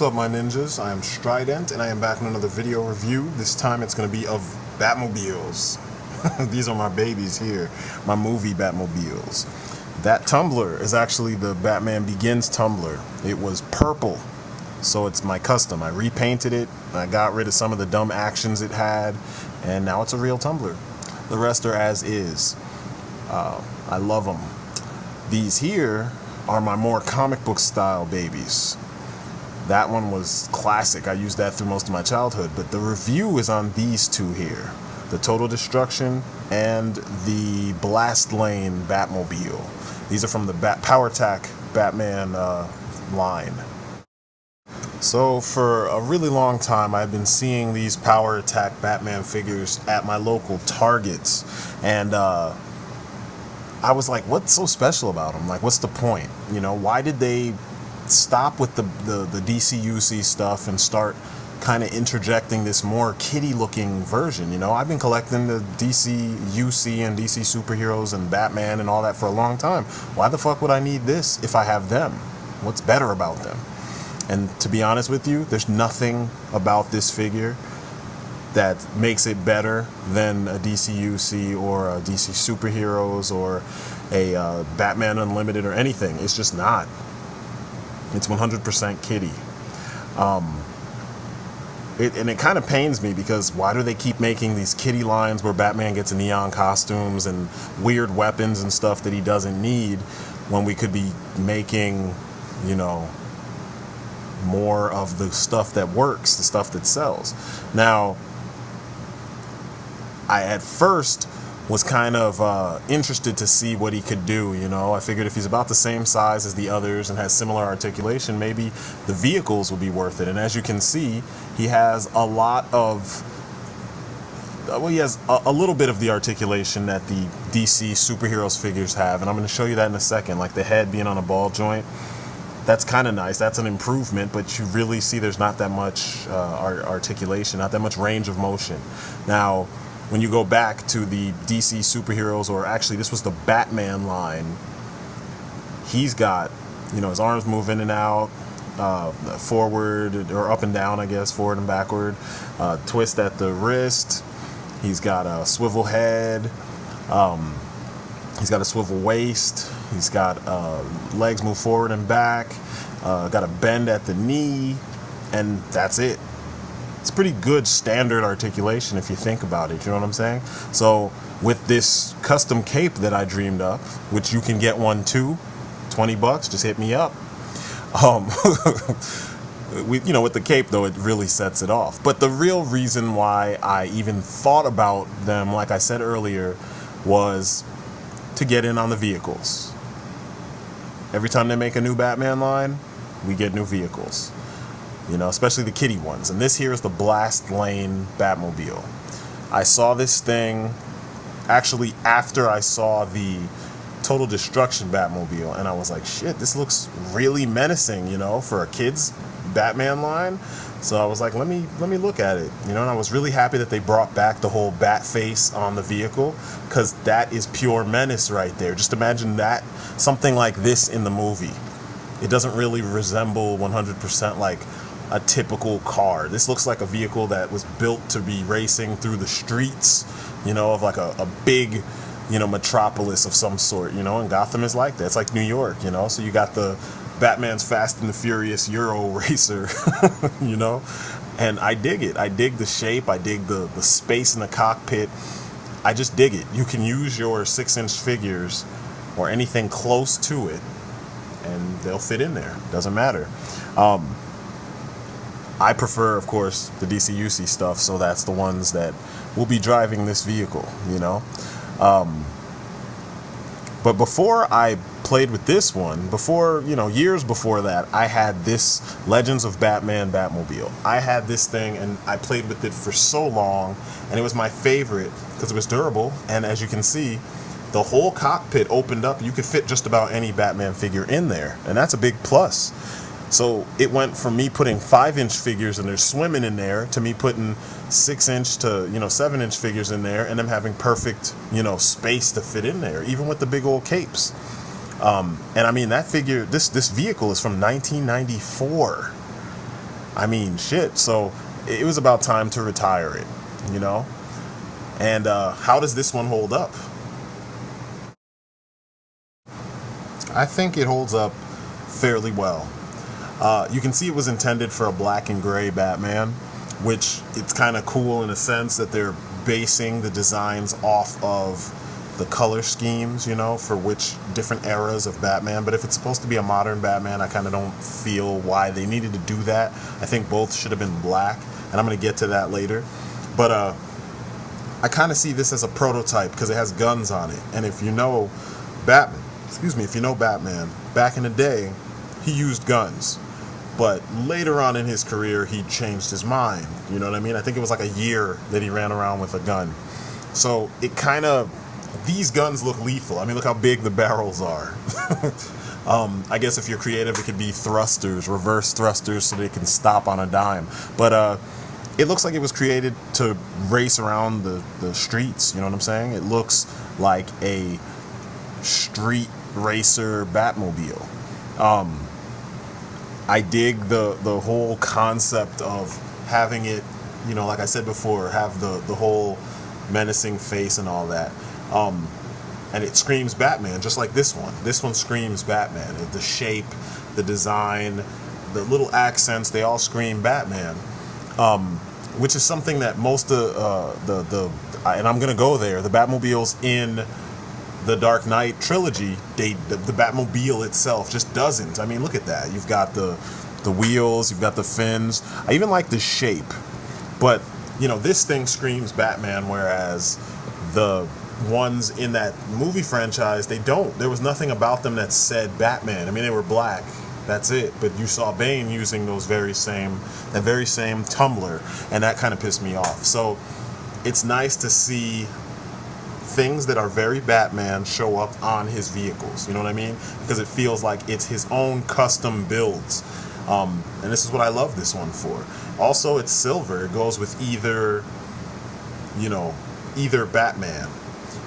What's up, my ninjas? I am Strident, and I am back in another video review. This time it's going to be of Batmobiles. These are my babies here, my movie Batmobiles. That tumbler is actually the Batman Begins tumbler. It was purple, so it's my custom. I repainted it, I got rid of some of the dumb actions it had, and now it's a real tumbler. The rest are as is. I love them. These here are my more comic book style babies. That one was classic. I used that through most of my childhood, but the review is on these two here. The Total Destruction and the Blast Lane Batmobile. These are from the Power Attack Batman line. So for a really long time, I've been seeing these Power Attack Batman figures at my local Targets, and I was like, what's so special about them? Like, what's the point? You know, why did they stop with the DC-UC stuff and start kind of interjecting this more kiddie-looking version? You know, I've been collecting the DC-UC and DC superheroes and Batman and all that for a long time. Why the fuck would I need this if I have them? What's better about them? And to be honest with you, there's nothing about this figure that makes it better than a DC-UC or a DC Superheroes or a Batman Unlimited or anything. It's just not. It's 100% kiddie. And it kind of pains me, because why do they keep making these kiddie lines where Batman gets neon costumes and weird weapons and stuff that he doesn't need, when we could be making, you know, more of the stuff that works, the stuff that sells. Now, I at first was kind of interested to see what he could do, you know. I figured if he's about the same size as the others and has similar articulation, maybe the vehicles will be worth it. And as you can see, he has a lot of, well, he has a little bit of the articulation that the DC superheroes figures have, and I'm going to show you that in a second, like the head being on a ball joint. That's kind of nice. That's an improvement, but you really see there's not that much articulation, not that much range of motion. Now, when you go back to the DC superheroes, or actually this was the Batman line, he's got, you know, his arms move in and out, forward or up and down, I guess, forward and backward, twist at the wrist. He's got a swivel head. He's got a swivel waist. He's got legs move forward and back. Got a bend at the knee, and that's it. It's pretty good standard articulation if you think about it, you know what I'm saying? So with this custom cape that I dreamed up, which you can get one too, 20 bucks, just hit me up. You know, with the cape though, it really sets it off. But the real reason why I even thought about them, like I said earlier, was to get in on the vehicles. Every time they make a new Batman line, we get new vehicles. You know, especially the kiddie ones. And this here is the Blast Lane Batmobile. I saw this thing actually after I saw the Total Destruction Batmobile, and I was like, shit, this looks really menacing, you know, for a kid's Batman line. So I was like, let me look at it, you know. And I was really happy that they brought back the whole bat face on the vehicle, because that is pure menace right there. Just imagine that, something like this in the movie. It doesn't really resemble 100% like a typical car. This looks like a vehicle that was built to be racing through the streets, you know, of like a big, you know, metropolis of some sort, you know. And Gotham is like that. It's like New York, you know. So you got the Batman's Fast and the Furious Euro racer, you know. And I dig it. I dig the shape. I dig the space in the cockpit. I just dig it. You can use your 6-inch figures or anything close to it, and they'll fit in there. Doesn't matter. I prefer, of course, the DC-UC stuff, so that's the ones that will be driving this vehicle, you know. But before I played with this one, before, you know, years before that, I had this Legends of Batman Batmobile. I had this thing, and I played with it for so long, and it was my favorite because it was durable, and as you can see, the whole cockpit opened up. You could fit just about any Batman figure in there, and that's a big plus. So it went from me putting 5-inch figures and they're swimming in there, to me putting 6-inch to, you know, 7-inch figures in there, and them having perfect, you know, space to fit in there, even with the big old capes. And I mean, that figure, this vehicle is from 1994. I mean, shit. So it was about time to retire it, you know? And how does this one hold up? I think it holds up fairly well. You can see it was intended for a black and gray Batman, which it's kind of cool in a sense that they're basing the designs off of the color schemes, you know, for which different eras of Batman. But if it's supposed to be a modern Batman, I kind of don't feel why they needed to do that. I think both should have been black, and I'm going to get to that later. But I kind of see this as a prototype because it has guns on it. And if you know Batman, if you know Batman, back in the day, he used guns. But later on in his career, he changed his mind. You know what I mean? I think it was like a year that he ran around with a gun. So it kind of, these guns look lethal. I mean, look how big the barrels are. I guess if you're creative, it could be thrusters, reverse thrusters, so they can stop on a dime. But it looks like it was created to race around the streets. You know what I'm saying? It looks like a street racer Batmobile. I dig the whole concept of having it, you know, like I said before, have the whole menacing face and all that. And it screams Batman, just like this one. This one screams Batman. The shape, the design, the little accents, they all scream Batman. Which is something that most of and I'm gonna go there, the Batmobiles in the Dark Knight trilogy, the Batmobile itself just doesn't. I mean, look at that. You've got the wheels, you've got the fins. I even like the shape. But, you know, this thing screams Batman, whereas the ones in that movie franchise, they don't. There was nothing about them that said Batman. I mean, they were black. That's it. But you saw Bane using that very same tumbler, and that kind of pissed me off. So it's nice to see things that are very Batman show up on his vehicles, you know what I mean? Because it feels like it's his own custom builds. And this is what I love this one for. Also, it's silver. It goes with either Batman.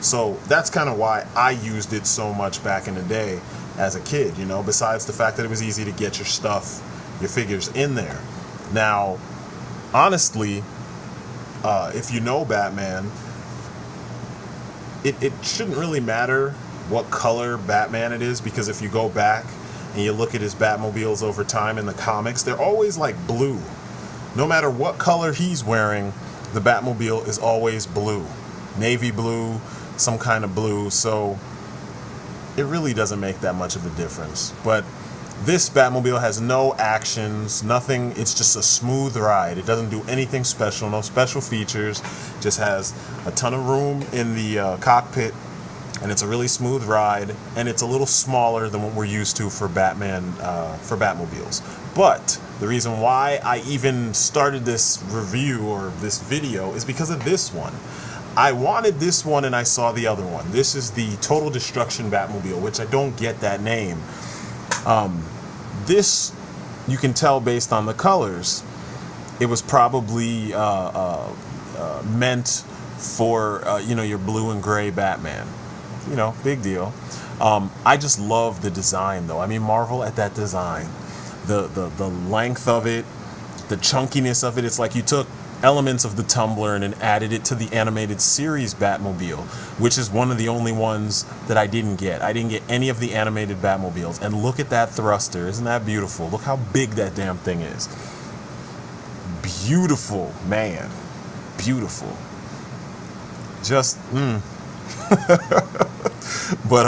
So that's kind of why I used it so much back in the day as a kid, you know, besides the fact that it was easy to get your stuff, your figures in there. Now, honestly, if you know Batman, it shouldn't really matter what color Batman it is, because if you go back and you look at his Batmobiles over time in the comics, they're always like blue. No matter what color he's wearing, the Batmobile is always blue. Navy blue, some kind of blue, so it really doesn't make that much of a difference. But this Batmobile has no actions, nothing. It's just a smooth ride. It doesn't do anything special, no special features. Just has a ton of room in the cockpit, and it's a really smooth ride, and it's a little smaller than what we're used to for Batmobiles. But the reason why I even started this review or this video is because of this one. I wanted this one and I saw the other one. This is the Total Destruction Batmobile, which I don't get that name. This, you can tell based on the colors, it was probably meant for, your blue and gray Batman. You know, big deal. I just love the design, though. I mean, marvel at that design. The length of it, the chunkiness of it. It's like you took elements of the Tumbler and then added it to the animated series Batmobile, which is one of the only ones that I didn't get. I didn't get any of the animated Batmobiles. And look at that thruster. Isn't that beautiful? Look how big that damn thing is. Beautiful, man. Beautiful. Just, But,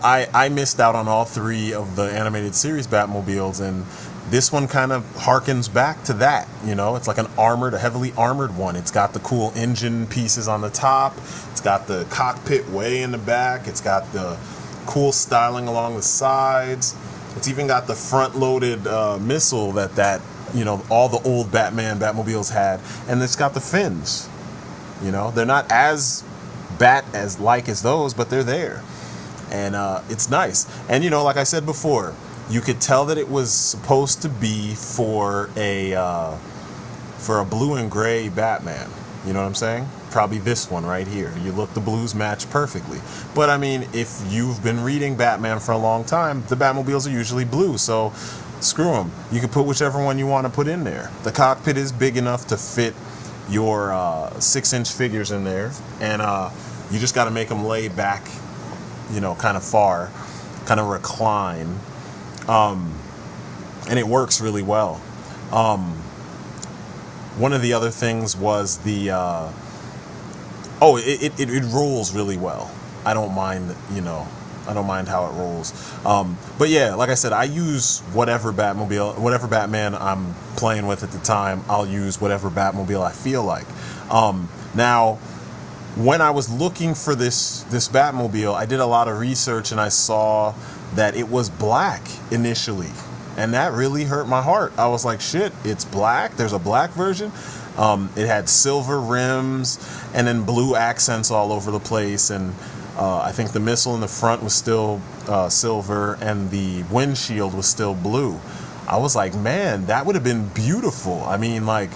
I missed out on all three of the animated series Batmobiles, and this one kind of harkens back to that. You know, it's like a heavily armored one. It's got the cool engine pieces on the top. It's got the cockpit way in the back. It's got the cool styling along the sides. It's even got the front-loaded missile that all the old Batmobiles had, and it's got the fins. You know, they're not as like as those, but they're there, and it's nice. And like I said before, you could tell that it was supposed to be for a blue and gray Batman. You know what I'm saying? Probably this one right here. The blues match perfectly. But I mean, if you've been reading Batman for a long time, the Batmobiles are usually blue. So screw them. You can put whichever one you want to put in there. The cockpit is big enough to fit your 6-inch figures in there, and you just got to make them lay back, you know, kind of far, kind of recline, and it works really well. One of the other things was the it rolls really well. I don't mind, you know, I don't mind how it rolls. But yeah, like I said, I use whatever Batmobile, whatever Batman I'm playing with at the time. I'll use whatever Batmobile I feel like. Now, when I was looking for this Batmobile, I did a lot of research and I saw that it was black initially. And that really hurt my heart. I was like, shit, it's black? There's a black version? It had silver rims and then blue accents all over the place. And I think the missile in the front was still silver and the windshield was still blue. I was like, man, that would have been beautiful. I mean, like,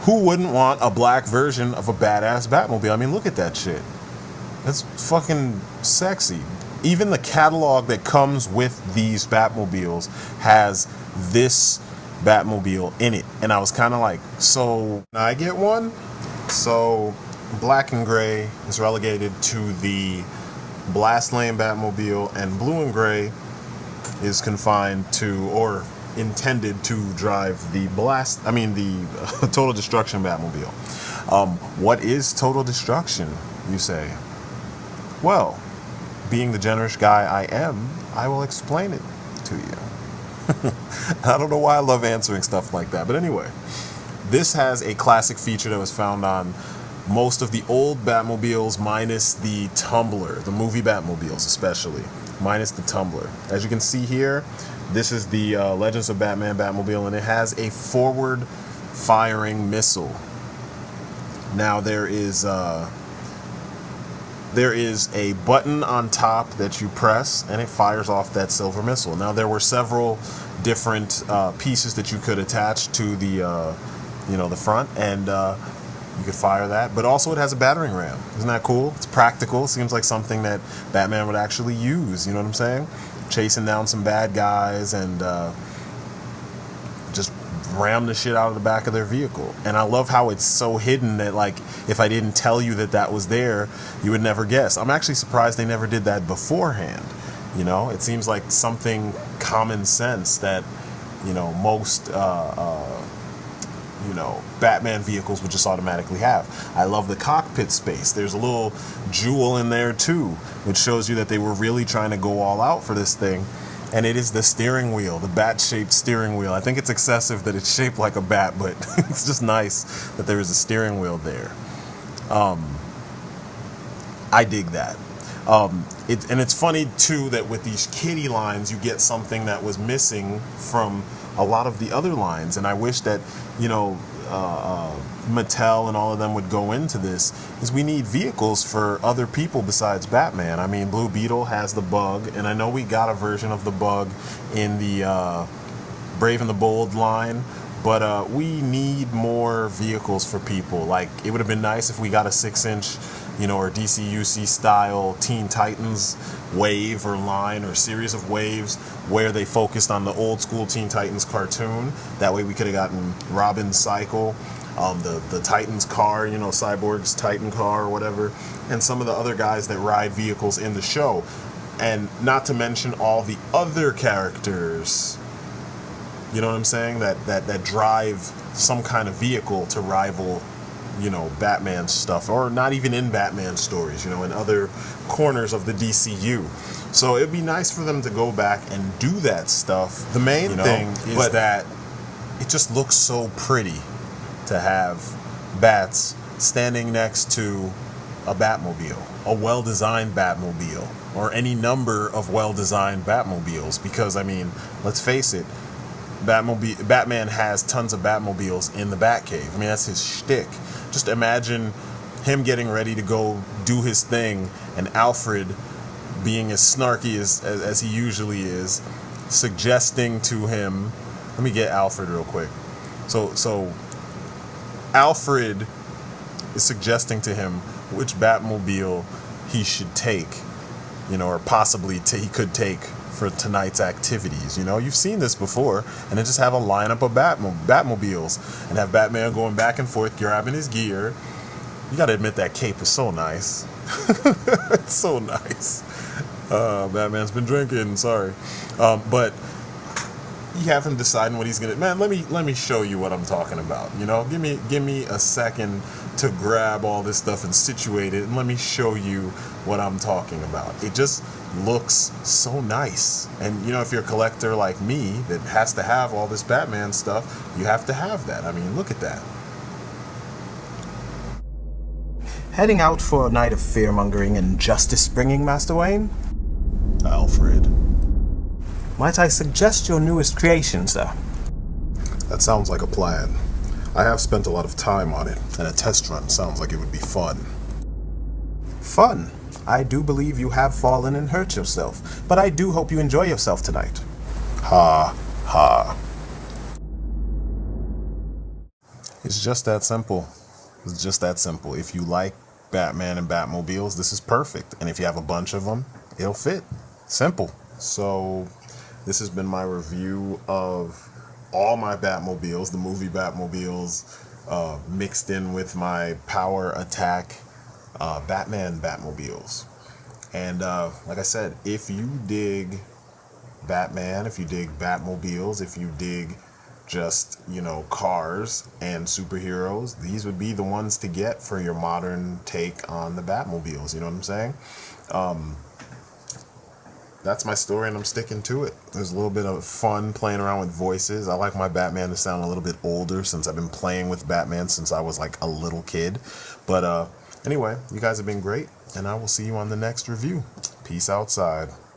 who wouldn't want a black version of a badass Batmobile? I mean, look at that shit. That's fucking sexy. Even the catalog that comes with these Batmobiles has this Batmobile in it. And I was kind of like, so I get one? So black and gray is relegated to the Blast Lane Batmobile, and blue and gray is confined to, or intended to drive the Total Destruction Batmobile. What is Total Destruction, you say? Well, being the generous guy I am, I will explain it to you. I don't know why I love answering stuff like that, but anyway, this has a classic feature that was found on most of the old Batmobiles, minus the Tumbler, the movie Batmobiles especially, minus the Tumbler. As you can see here, this is the Legends of Batman Batmobile, and it has a forward firing missile. Now there is a button on top that you press and it fires off that silver missile. Now there were several different pieces that you could attach to the the front, and you could fire that, but also it has a battering ram. Isn't that cool? It's practical. Seems like something that Batman would actually use, you know what I'm saying? Chasing down some bad guys and just ram the shit out of the back of their vehicle. And I love how it's so hidden that, like, if I didn't tell you that that was there, you would never guess. I'm actually surprised they never did that beforehand. You know, it seems like something common sense that, you know, most Batman vehicles would just automatically have. I love the cockpit space. There's a little jewel in there too, which shows you that they were really trying to go all out for this thing. And it is the steering wheel, the bat-shaped steering wheel. I think it's excessive that it's shaped like a bat, but it's just nice that there is a steering wheel there. I dig that. And it's funny too that with these kitty lines, you get something that was missing from a lot of the other lines. And I wish that, you know, Mattel and all of them would go into this, is we need vehicles for other people besides Batman. I mean, Blue Beetle has the Bug, and I know we got a version of the Bug in the Brave and the Bold line, but we need more vehicles for people. Like, it would have been nice if we got a 6-inch, you know, or DCUC style Teen Titans wave or line or series of waves where they focused on the old school Teen Titans cartoon. That way we could have gotten Robin's cycle, the Titans car, you know, Cyborg's Titan car or whatever, and some of the other guys that ride vehicles in the show. And not to mention all the other characters, you know what I'm saying, that drive some kind of vehicle to rival, you know, Batman stuff, or not even in Batman stories, you know, in other corners of the DCU. So it'd be nice for them to go back and do that stuff. The main thing is that it just looks so pretty to have bats standing next to a Batmobile, a well-designed Batmobile, or any number of well-designed Batmobiles, because, I mean, let's face it, Batman has tons of Batmobiles in the Batcave. I mean, that's his shtick. Just imagine him getting ready to go do his thing, and Alfred, being as snarky as he usually is, suggesting to him, let me get Alfred real quick. So Alfred is suggesting to him which Batmobile he should take, you know, or possibly he could take for tonight's activities. You know, you've seen this before, and then just have a lineup of Batmobiles and have Batman going back and forth, grabbing his gear. You gotta admit that cape is so nice. It's so nice. Batman's been drinking, sorry. But you have him deciding what he's gonna. Man, let me show you what I'm talking about. You know, give me a second to grab all this stuff and situate it, and let me show you what I'm talking about. It just looks so nice. And you know, if you're a collector like me that has to have all this Batman stuff, you have to have that. I mean, look at that. Heading out for a night of fear-mongering and justice-bringing, Master Wayne? Alfred. Might I suggest your newest creation, sir? That sounds like a plan. I have spent a lot of time on it, and a test run sounds like it would be fun. Fun? I do believe you have fallen and hurt yourself, but I do hope you enjoy yourself tonight. Ha, ha. It's just that simple. It's just that simple. If you like Batman and Batmobiles, this is perfect. And if you have a bunch of them, it'll fit. Simple. So this has been my review of all my Batmobiles, the movie Batmobiles, mixed in with my Power Attack Batman Batmobiles. And like I said, if you dig Batman, if you dig Batmobiles, if you dig just, you know, cars and superheroes, these would be the ones to get for your modern take on the Batmobiles. You know what I'm saying? That's my story, and I'm sticking to it. There's a little bit of fun playing around with voices. I like my Batman to sound a little bit older, since I've been playing with Batman since I was like a little kid. But anyway, you guys have been great, and I will see you on the next review. Peace outside.